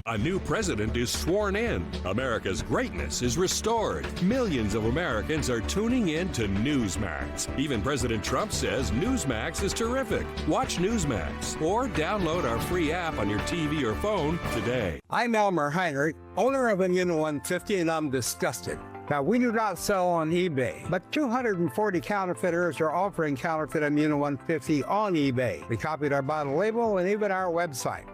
A new president is sworn in. America's greatness is restored. Millions of Americans are tuning in to Newsmax. Even President Trump says Newsmax is terrific. Watch Newsmax or download our free app on your TV or phone today. I'm Elmer Heiner, owner of Union 150, and I'm disgusted. Now, we do not sell on eBay, but 240 counterfeiters are offering counterfeit Immuno 150 on eBay. We copied our bottle label and even our website.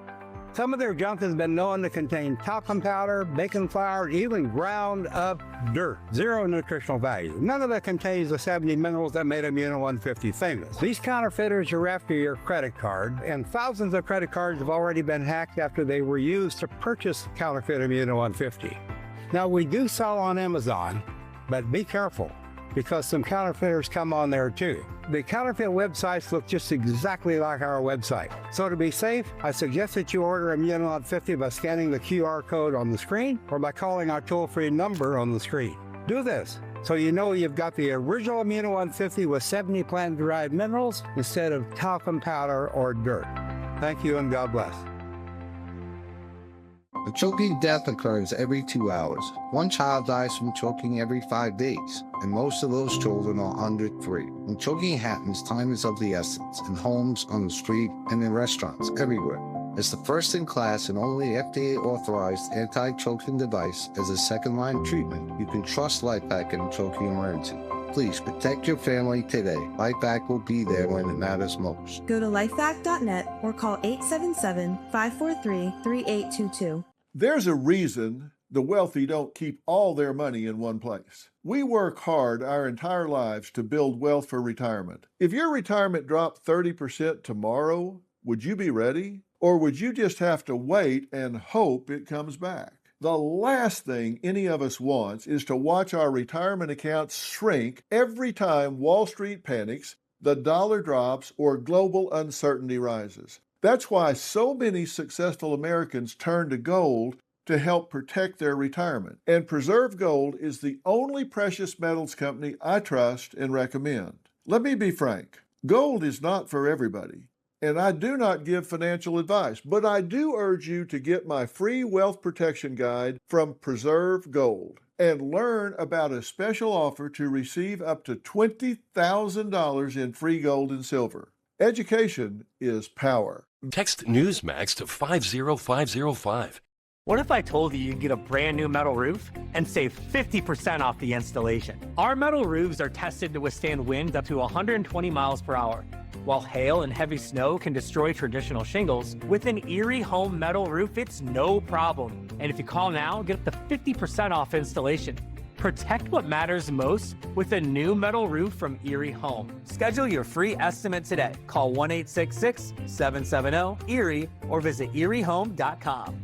Some of their junk has been known to contain talcum powder, baking flour, even ground up dirt. Zero nutritional value. None of it contains the 70 minerals that made Immuno 150 famous. These counterfeiters are after your credit card, and thousands of credit cards have already been hacked after they were used to purchase counterfeit Immuno 150. Now, we do sell on Amazon, but be careful, because some counterfeiters come on there too. The counterfeit websites look just exactly like our website. So to be safe, I suggest that you order Immuno 150 by scanning the QR code on the screen or by calling our toll-free number on the screen. Do this so you know you've got the original Immuno 150 with 70 plant-derived minerals instead of talcum powder or dirt. Thank you and God bless. A choking death occurs every 2 hours. One child dies from choking every 5 days, and most of those children are under 3. When choking happens, time is of the essence, in homes, on the street, and in restaurants, everywhere. It's the first-in-class and only FDA-authorized anti-choking device as a second-line treatment. You can trust LifeVac in a choking emergency. Please protect your family today. LifeVac will be there when it matters most. Go to lifevac.net or call 877-543-3822. There's a reason the wealthy don't keep all their money in one place. We work hard our entire lives to build wealth for retirement. If your retirement dropped 30% tomorrow, would you be ready? Or would you just have to wait and hope it comes back? The last thing any of us wants is to watch our retirement accounts shrink every time Wall Street panics, the dollar drops, or global uncertainty rises. That's why so many successful Americans turn to gold to help protect their retirement. And Preserve Gold is the only precious metals company I trust and recommend. Let me be frank, gold is not for everybody. And I do not give financial advice, but I do urge you to get my free wealth protection guide from Preserve Gold and learn about a special offer to receive up to $20,000 in free gold and silver. Education is power. Text Newsmax to 50505. What if I told you could get a brand new metal roof and save 50% off the installation? Our metal roofs are tested to withstand winds up to 120 miles per hour. While hail and heavy snow can destroy traditional shingles, with an Erie Home metal roof, it's no problem. And if you call now, get up to 50% off installation. Protect what matters most with a new metal roof from Erie Home. Schedule your free estimate today. Call 1-866-770-ERIE or visit eriehome.com.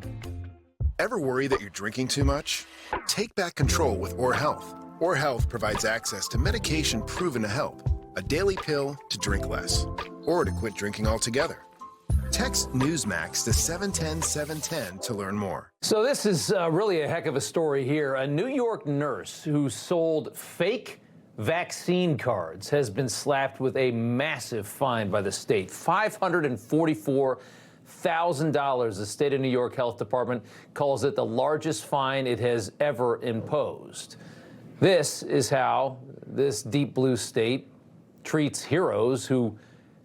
Ever worry that you're drinking too much? Take back control with Or Health. Or Health provides access to medication proven to help. A daily pill to drink less, or to quit drinking altogether. Text Newsmax to 710-710 to learn more. So this is really a heck of a story here. A New York nurse who sold fake vaccine cards has been slapped with a massive fine by the state, $544,000. The state of New York Health Department calls it the largest fine it has ever imposed. This is how this deep blue state treats heroes who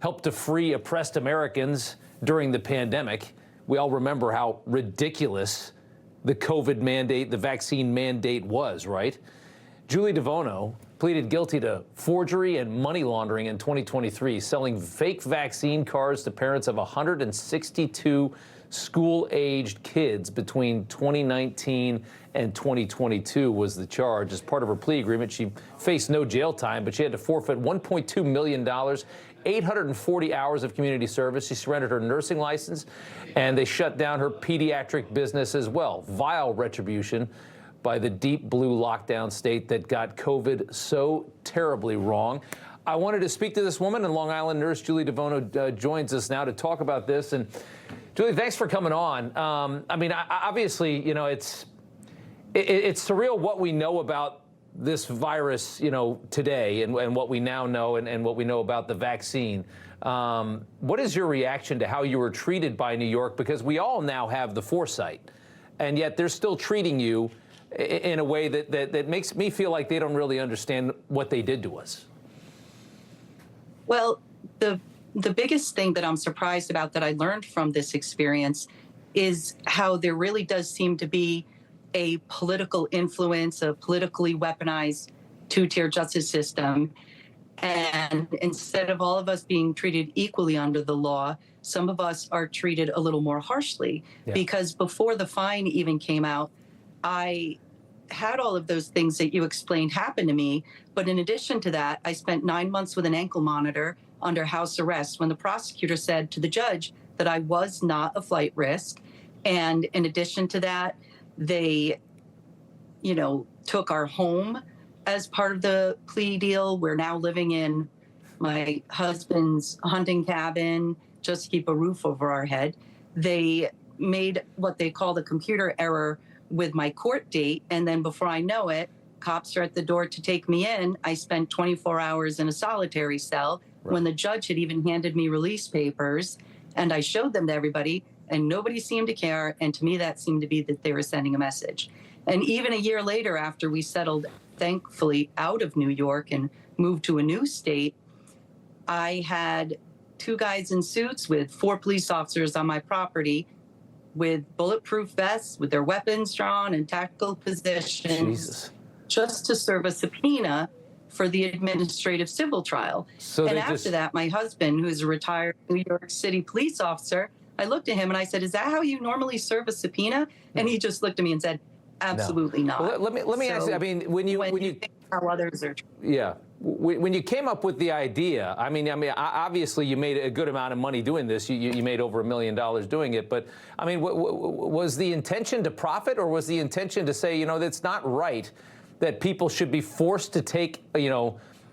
helped to free oppressed Americans during the pandemic. We all remember how ridiculous the COVID mandate, the vaccine mandate was, right? Julie Devuono pleaded guilty to forgery and money laundering in 2023, selling fake vaccine cards to parents of 162 school-aged kids between 2019 and 2022 was the charge. As part of her plea agreement, she faced no jail time, but she had to forfeit $1.2 million, 840 hours of community service. She surrendered her nursing license, and they shut down her pediatric business as well. Vile retribution by the deep blue lockdown state that got COVID so terribly wrong. I wanted to speak to this woman, and Long Island nurse Julie Devuono joins us now to talk about this. And Julie, thanks for coming on. I mean, obviously, you know, it's surreal what we know about this virus, you know, today and what we now know and what we know about the vaccine. What is your reaction to how you were treated by New York? Because we all now have the foresight, and yet they're still treating you in a way that makes me feel like they don't really understand what they did to us. Well, the biggest thing that I'm surprised about that I learned from this experience is how there really does seem to be a political influence, a politically weaponized two-tier justice system. And instead of all of us being treated equally under the law, some of us are treated a little more harshly. Because before the fine even came out, I had all of those things that you explained happen to me. But in addition to that, I spent 9 months with an ankle monitor under house arrest when the prosecutor said to the judge that I was not a flight risk. And in addition to that, they, took our home as part of the plea deal. We're now living in my husband's hunting cabin just to keep a roof over our head. They made what they call the computer error with my court date. And then before I know it, cops are at the door to take me in. I spent 24 hours in a solitary cell when the judge had even handed me release papers. And I showed them to everybody, and nobody seemed to care. And to me, that seemed to be that they were sending a message. And even a year later, after we settled, thankfully, out of New York and moved to a new state, I had 2 guys in suits with 4 police officers on my property with bulletproof vests, with their weapons drawn in tactical positions, just to serve a subpoena for the administrative civil trial. And after that, my husband, who's a retired New York City police officer, I looked at him and I said, "Is that how you normally serve a subpoena?" And he just looked at me and said, "Absolutely not." Well, let me ask you. I mean, when you think how others are. When you came up with the idea, I mean, obviously you made a good amount of money doing this. You made over $1 million doing it. But I mean, was the intention to profit, or was the intention to say, that's not right that people should be forced to take,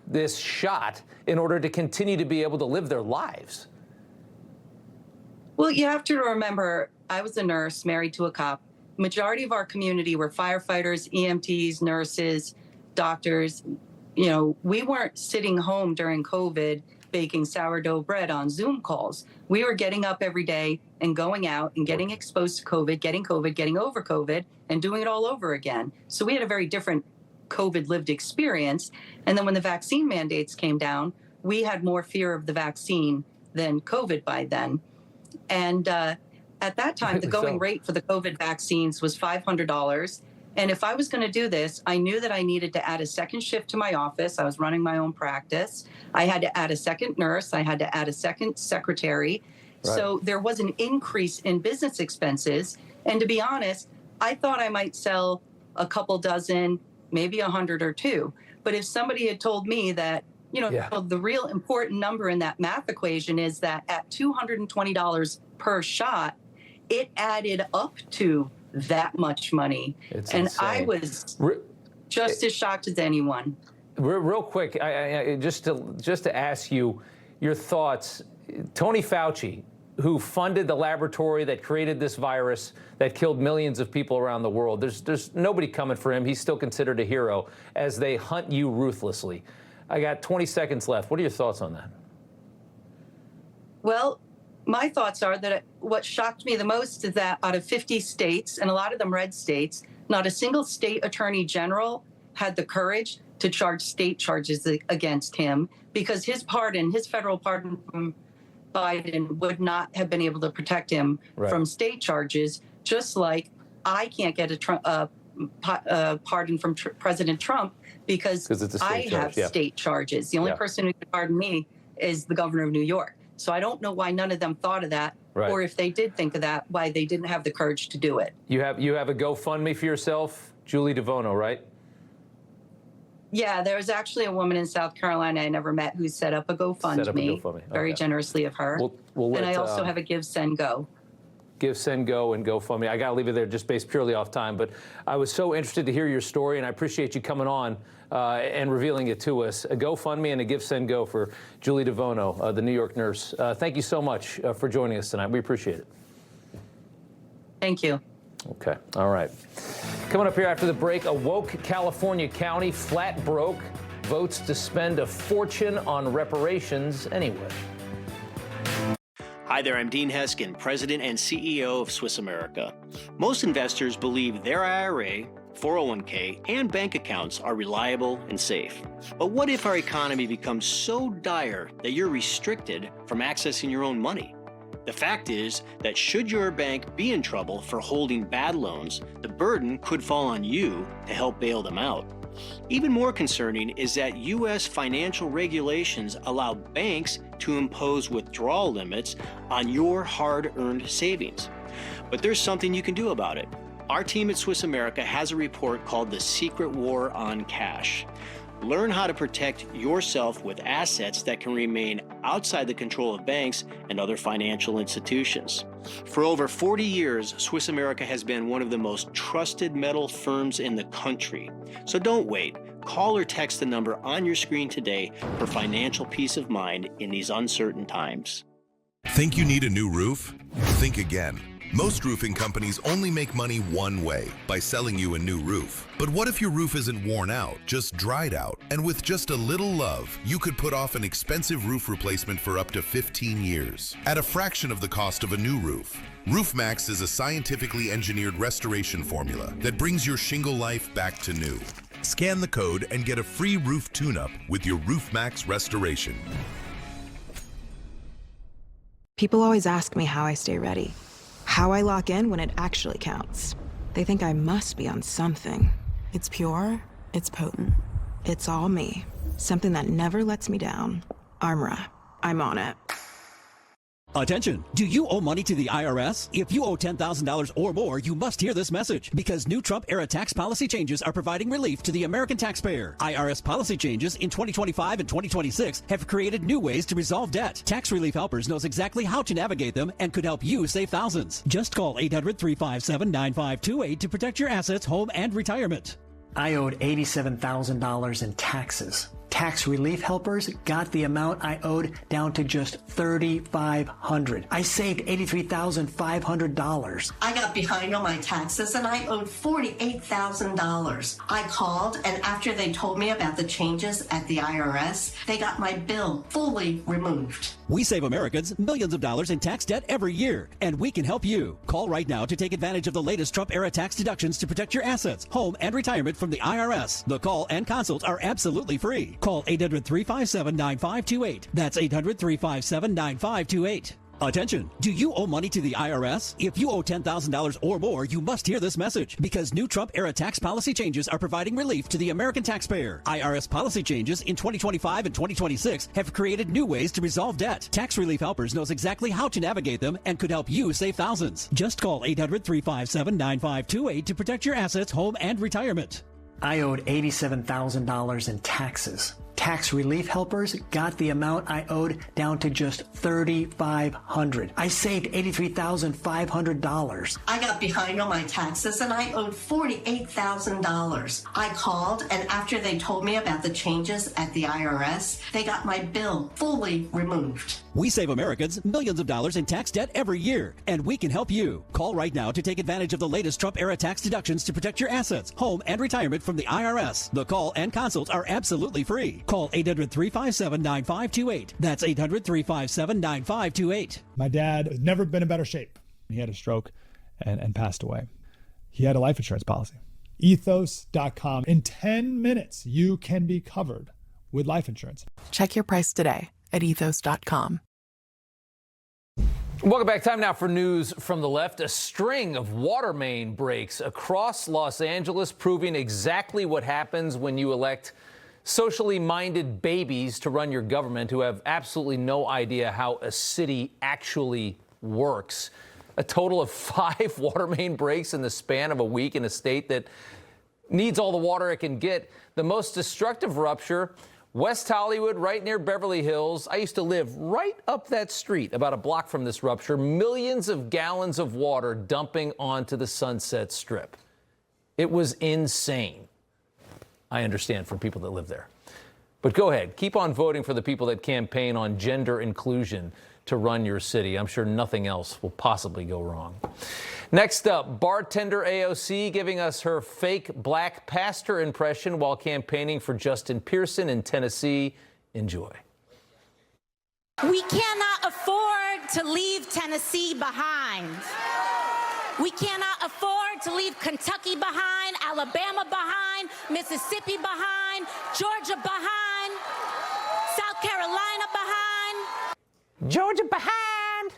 this shot in order to continue to be able to live their lives? Well, you have to remember, I was a nurse married to a cop. Majority of our community were firefighters, EMTs, nurses, doctors. We weren't sitting home during COVID baking sourdough bread on Zoom calls. We were getting up every day and going out and getting exposed to COVID, getting over COVID, and doing it all over again. So we had a very different COVID lived experience. And then when the vaccine mandates came down, we had more fear of the vaccine than COVID by then. And at that time, the going rate for the COVID vaccines was $500. And if I was going to do this, I knew that I needed to add a second shift to my office. I was running my own practice. I had to add a second nurse. I had to add a second secretary. So there was an increase in business expenses. And to be honest, I thought I might sell a couple dozen, maybe 100 or 2. But if somebody had told me that, the real important number in that math equation is that at $220 per shot, it added up to that much money. It's insane. I was just as shocked as anyone. Real quick, I just to ask you your thoughts. Tony Fauci, who funded the laboratory that created this virus that killed millions of people around the world, there's nobody coming for him. He's still considered a hero as they hunt you ruthlessly. I got 20 seconds left. What are your thoughts on that? Well, my thoughts are that what shocked me the most is that out of 50 states, and a lot of them red states, not a single state attorney general had the courage to charge state charges against him, because his federal pardon from Biden would not have been able to protect him from state charges, just like I can't get a pardon from President Trump because I have state charges. The only person who can pardon me is the governor of New York. So I don't know why none of them thought of that, or if they did think of that, why they didn't have the courage to do it. You have a GoFundMe for yourself, Julie Devuono, right? Yeah, there was actually a woman in South Carolina I never met who set up a GoFundMe. Very generously of her. And I also have a Give, Send, Go. Give, Send, Go, and GoFundMe. I got to leave it there just based purely off time. But I was so interested to hear your story, and I appreciate you coming on and revealing it to us. A GoFundMe and a Give, Send, Go for Julie Devuono, the New York nurse. Thank you so much for joining us tonight. We appreciate it. Thank you. Okay. All right. Coming up here after the break, a woke California county flat broke votes to spend a fortune on reparations anyway. Hi there, I'm Dean Heskin, President and CEO of Swiss America. Most investors believe their IRA, 401k, and bank accounts are reliable and safe. But what if our economy becomes so dire that you're restricted from accessing your own money? The fact is that should your bank be in trouble for holding bad loans, the burden could fall on you to help bail them out. Even more concerning is that U.S. financial regulations allow banks to impose withdrawal limits on your hard-earned savings. But there's something you can do about it. Our team at Swiss America has a report called The Secret War on Cash. Learn how to protect yourself with assets that can remain outside the control of banks and other financial institutions. For over 40 years, Swiss America has been one of the most trusted metal firms in the country. So don't wait. Call or text the number on your screen today for financial peace of mind in these uncertain times. Think you need a new roof? Think again. Most roofing companies only make money one way, by selling you a new roof. But what if your roof isn't worn out, just dried out? And with just a little love, you could put off an expensive roof replacement for up to 15 years, at a fraction of the cost of a new roof. Roofmax is a scientifically engineered restoration formula that brings your shingle life back to new. Scan the code and get a free roof tune-up with your Roofmax restoration. People always ask me how I stay ready. How I lock in when it actually counts. They think I must be on something. It's pure, it's potent. It's all me. Something that never lets me down. Armra. I'm on it. Attention! Do you owe money to the IRS? If you owe $10,000 or more, you must hear this message, because new Trump-era tax policy changes are providing relief to the American taxpayer. IRS policy changes in 2025 and 2026 have created new ways to resolve debt. Tax Relief Helpers knows exactly how to navigate them and could help you save thousands. Just call 800-357-9528 to protect your assets, home, and retirement. I owed $87,000 in taxes. Tax Relief Helpers got the amount I owed down to just $3,500. I saved $83,500. I got behind on my taxes and I owed $48,000. I called, and after they told me about the changes at the IRS, they got my bill fully removed. We save Americans millions of dollars in tax debt every year, and we can help you. Call right now to take advantage of the latest Trump-era tax deductions to protect your assets, home, and retirement from the IRS. The call and consults are absolutely free. Call 800-357-9528. That's 800-357-9528. Attention! Do you owe money to the IRS? If you owe $10,000 or more, you must hear this message, because new Trump-era tax policy changes are providing relief to the American taxpayer. IRS policy changes in 2025 and 2026 have created new ways to resolve debt. Tax Relief Helpers knows exactly how to navigate them and could help you save thousands. Just call 800-357-9528 to protect your assets, home, and retirement. I owed $87,000 in taxes. Tax Relief Helpers got the amount I owed down to just $3,500. I saved $83,500. I got behind on my taxes and I owed $48,000. I called, and after they told me about the changes at the IRS, they got my bill fully removed. We save Americans millions of dollars in tax debt every year, and we can help you. Call right now to take advantage of the latest Trump-era tax deductions to protect your assets, home, and retirement from the IRS. The call and consults are absolutely free. Call 800-357-9528. That's 800-357-9528. My dad has never been in better shape. He had a stroke and passed away. He had a life insurance policy. Ethos.com. In 10 minutes, you can be covered with life insurance. Check your price today at ethos.com. Welcome back. Time now for news from the left. A string of water main breaks across Los Angeles, proving exactly what happens when you elect socially minded babies to run your government who have absolutely no idea how a city actually works. A total of 5 water main breaks in the span of a week in a state that needs all the water it can get. The most destructive rupture, West Hollywood, right near Beverly Hills. I used to live right up that street, about a block from this rupture. Millions of gallons of water dumping onto the Sunset Strip. It was insane. I understand for people that live there. But go ahead, keep on voting for the people that campaign on gender inclusion to run your city. I'm sure nothing else will possibly go wrong. Next up, bartender AOC giving us her fake black pastor impression while campaigning for Justin Pearson in Tennessee. Enjoy. We cannot afford to leave Tennessee behind. We cannot afford to leave Kentucky behind, Alabama behind, Mississippi behind, Georgia behind, South Carolina behind. Georgia behind.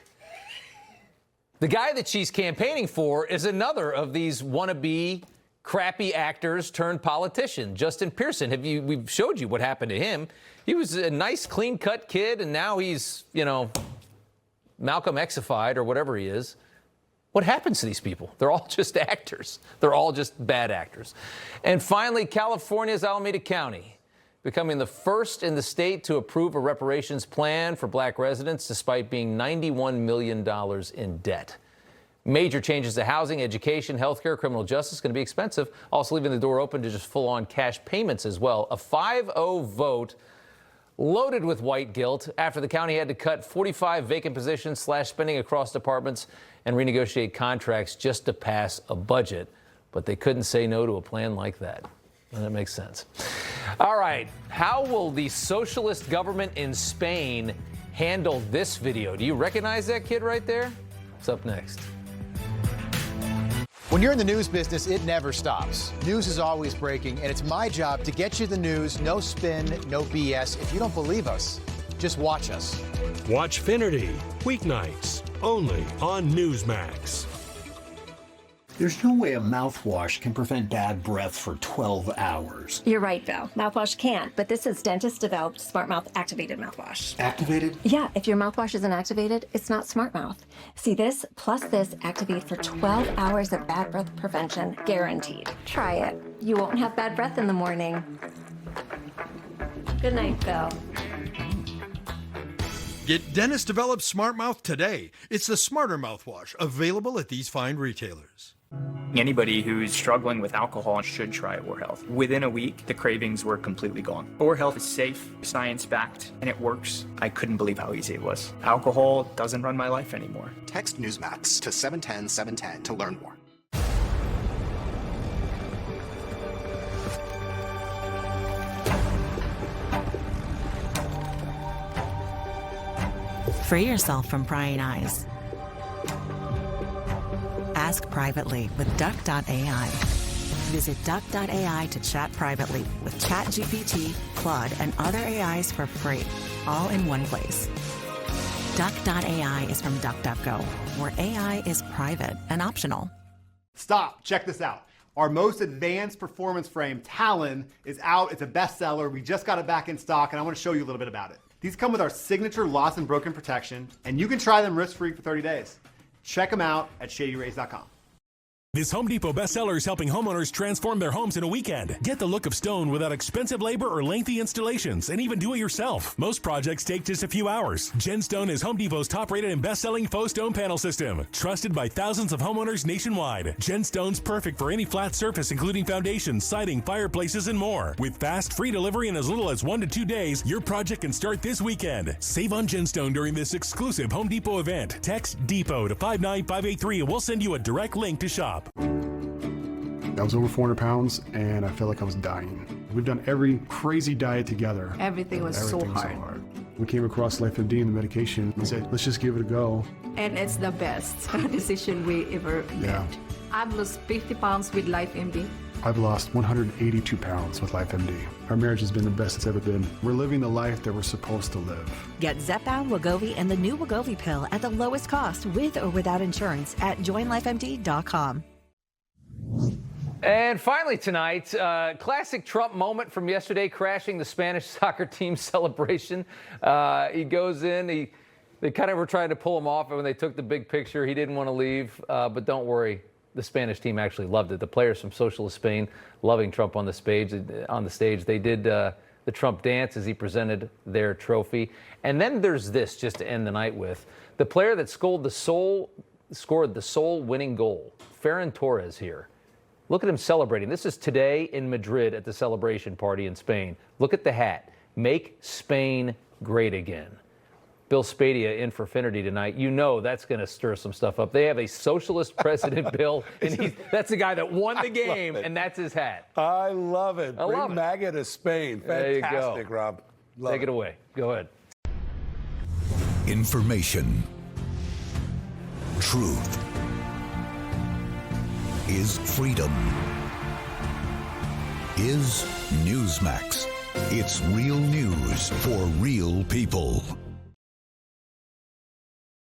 The guy that she's campaigning for is another of these wannabe crappy actors turned politician, Justin Pearson. We've showed you what happened to him. He was a nice, clean-cut kid, and now he's, Malcolm X-ified or whatever he is. What happens to these people? They're all just actors. They're all just bad actors. And finally, California's Alameda County becoming the first in the state to approve a reparations plan for black residents despite being $91 million in debt. Major changes to housing, education, healthcare, criminal justice going to be expensive, also leaving the door open to just full-on cash payments as well. A 5-0 vote loaded with white guilt after the county had to cut 45 vacant positions, slash spending across departments, and renegotiate contracts just to pass a budget. But they couldn't say no to a plan like that. And that makes sense. All right. How will the socialist government in Spain handle this video? Do you recognize that kid right there? It's up next. When you're in the news business, it never stops. News is always breaking, and it's my job to get you the news, no spin, no BS. If you don't believe us, just watch us. Watch Finnerty, weeknights, only on Newsmax. There's no way a mouthwash can prevent bad breath for 12 hours. You're right, Val. Mouthwash can't, but this is dentist-developed Smart Mouth Activated Mouthwash. Activated? Yeah, if your mouthwash isn't activated, it's not Smart Mouth. See, this plus this activate for 12 hours of bad breath prevention, guaranteed. Try it. You won't have bad breath in the morning. Good night, Phil. Get dentist-developed Smart Mouth today. It's the smarter mouthwash, available at these fine retailers. Anybody who's struggling with alcohol should try Or Health. Within a week, the cravings were completely gone. Or Health is safe, science-backed, and it works. I couldn't believe how easy it was. Alcohol doesn't run my life anymore. Text Newsmax to 710-710 to learn more. Free yourself from prying eyes. Ask privately with Duck.ai. Visit Duck.ai to chat privately with ChatGPT, Claude, and other AIs for free, all in one place. Duck.ai is from DuckDuckGo, where AI is private and optional. Stop. Check this out. Our most advanced performance frame, Talon, is out. It's a bestseller. We just got it back in stock, and I want to show you a little bit about it. These come with our signature lost and broken protection, and you can try them risk-free for 30 days. Check them out at ShadyRays.com. This Home Depot bestseller is helping homeowners transform their homes in a weekend. Get the look of stone without expensive labor or lengthy installations, and even do it yourself. Most projects take just a few hours. GenStone is Home Depot's top-rated and best-selling faux stone panel system, trusted by thousands of homeowners nationwide. GenStone's perfect for any flat surface, including foundations, siding, fireplaces, and more. With fast, free delivery in as little as 1 to 2 days, your project can start this weekend. Save on GenStone during this exclusive Home Depot event. Text DEPOT to 59583, and we'll send you a direct link to shop. I was over 400 pounds, and I felt like I was dying. We've done every crazy diet together. Everything was so hard. We came across LifeMD and the medication and said, let's just give it a go. And it's the best decision we ever made. I've lost 50 pounds with LifeMD. I've lost 182 pounds with LifeMD. Our marriage has been the best it's ever been. We're living the life that we're supposed to live. Get Zepbound, Wegovy, and the new Wegovy pill at the lowest cost with or without insurance at joinlifemd.com. And finally tonight, classic Trump moment from yesterday, crashing the Spanish soccer team celebration. He goes in, they kind of were trying to pull him off, and when they took the big picture, he didn't want to leave. But don't worry, the Spanish team actually loved it. The players from Socialist Spain loving Trump on the stage. They did the Trump dance as he presented their trophy. And then there's this, just to end the night with, the player that scored the soul-winning goal, Ferran Torres here. Look at him celebrating. This is today in Madrid at the celebration party in Spain. Look at the hat. Make Spain great again. Bill Spadia in for Finnerty tonight. You know that's going to stir some stuff up. They have a socialist president, Bill, and that's the guy that won the game, and that's his hat. I love it. Bring MAGA to Spain. Fantastic, there you go. Rob. Take it away. Go ahead. Information. Truth. Is freedom. Is Newsmax. It's real news for real people.